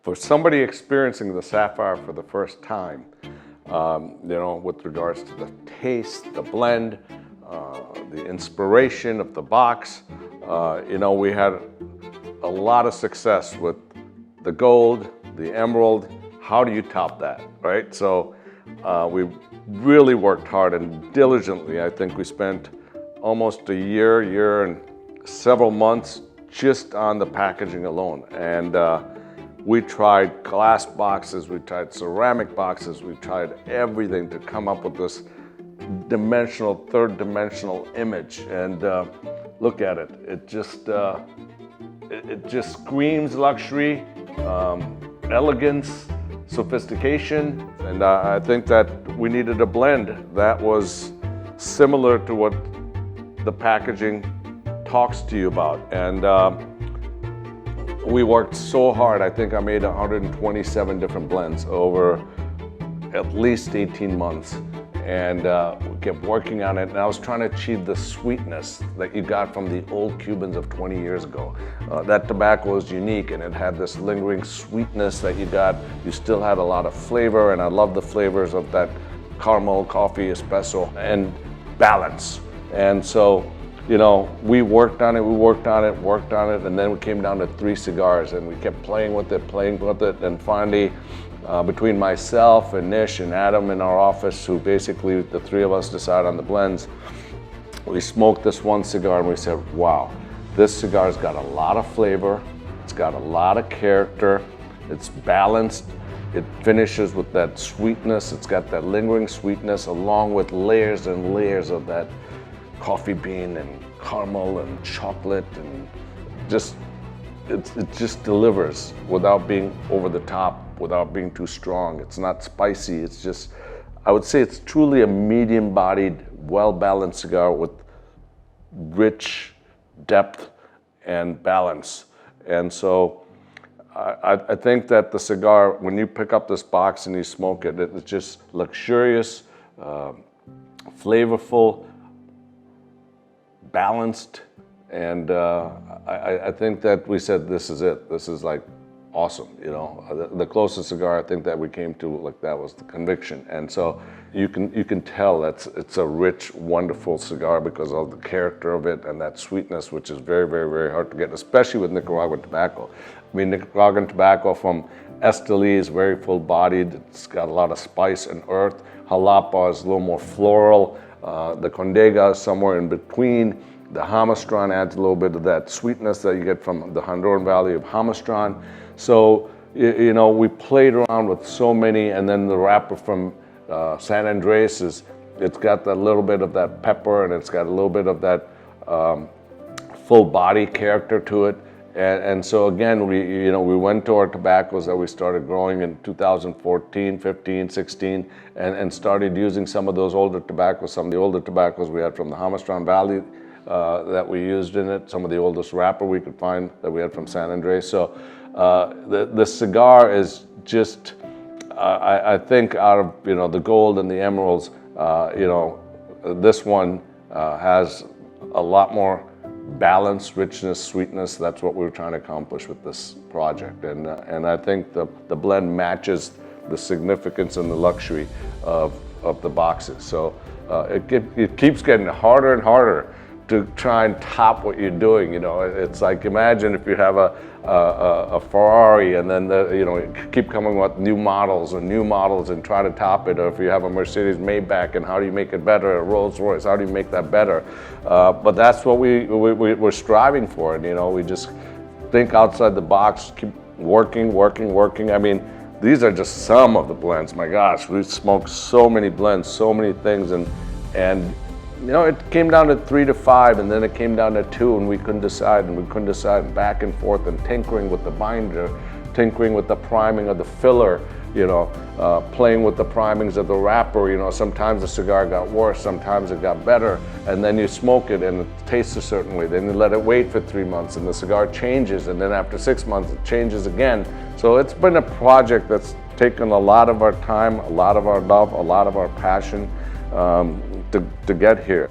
For somebody experiencing the Sapphire for the first time, with regards to the taste, the blend, the inspiration of the box, we had a lot of success with the gold, the emerald. How do you top that, right? So we really worked hard and diligently. I think we spent almost a year and several months just on the packaging alone. And we tried glass boxes, we tried ceramic boxes, we tried everything to come up with this third dimensional image. And look at it. It just screams luxury, elegance, sophistication. And I think that we needed a blend that was similar to what the packaging talks to you about. And we worked so hard. I think I made 127 different blends over at least 18 months. And we kept working on it. And I was trying to achieve the sweetness that you got from the old Cubans of 20 years ago. That tobacco was unique, and it had this lingering sweetness that you got. You still had a lot of flavor, and I love the flavors of that caramel, coffee, espresso, and balance. And so, we worked on it, and then we came down to 3 cigars, and we kept playing with it, and finally, between myself and Nish and Adam in our office, who basically the 3 of us decided on the blends, we smoked this one cigar and we said, wow, this cigar's got a lot of flavor, it's got a lot of character, it's balanced, it finishes with that sweetness, it's got that lingering sweetness along with layers and layers of that coffee bean and caramel and chocolate, and it just delivers without being over the top, without being too strong. It's not spicy. It's just, I would say it's truly a medium-bodied, well-balanced cigar with rich depth and balance. And so I think that the cigar, when you pick up this box and you smoke it, it's just luxurious, flavorful, balanced, and I think that we said this is it. This is like awesome, The closest cigar I think that we came to like that was the Conviction, and so you can tell it's a rich, wonderful cigar because of the character of it and that sweetness, which is very, very, very hard to get, especially with Nicaraguan tobacco. I mean, Nicaraguan tobacco from Esteli is very full-bodied. It's got a lot of spice and earth. Jalapa is a little more floral. The Condega is somewhere in between. The Jamastran adds a little bit of that sweetness that you get from the Honduran Valley of Jamastran. So, we played around with so many, and then the wrapper from San Andres it's got a little bit of that pepper, and it's got a little bit of that full body character to it. And so again, we went to our tobaccos that we started growing in 2014, 15, 16, and started using some of those older tobaccos, some of the older tobaccos we had from the Jamastran Valley that we used in it, some of the oldest wrapper we could find that we had from San Andres. So the cigar is just, I think out of the gold and the emeralds, this one has a lot more balance, richness, sweetness. That's what we were trying to accomplish with this project, and I think the blend matches the significance and the luxury of the boxes. So it keeps getting harder and harder to try and top what you're doing. It's like, imagine if you have a Ferrari and then keep coming with new models and try to top it, or if you have a Mercedes Maybach and how do you make it better, a Rolls Royce, how do you make that better? But that's what we're striving for, and we just think outside the box, keep working. I mean, these are just some of the blends. My gosh, we smoked so many blends, so many things, and it came down to 3 to 5, and then it came down to 2, and we couldn't decide, and back and forth, and tinkering with the binder, tinkering with the priming of the filler, playing with the primings of the wrapper. Sometimes the cigar got worse, sometimes it got better, and then you smoke it and it tastes a certain way. Then you let it wait for 3 months, and the cigar changes, and then after 6 months it changes again. So it's been a project that's taken a lot of our time, a lot of our love, a lot of our passion, to get here.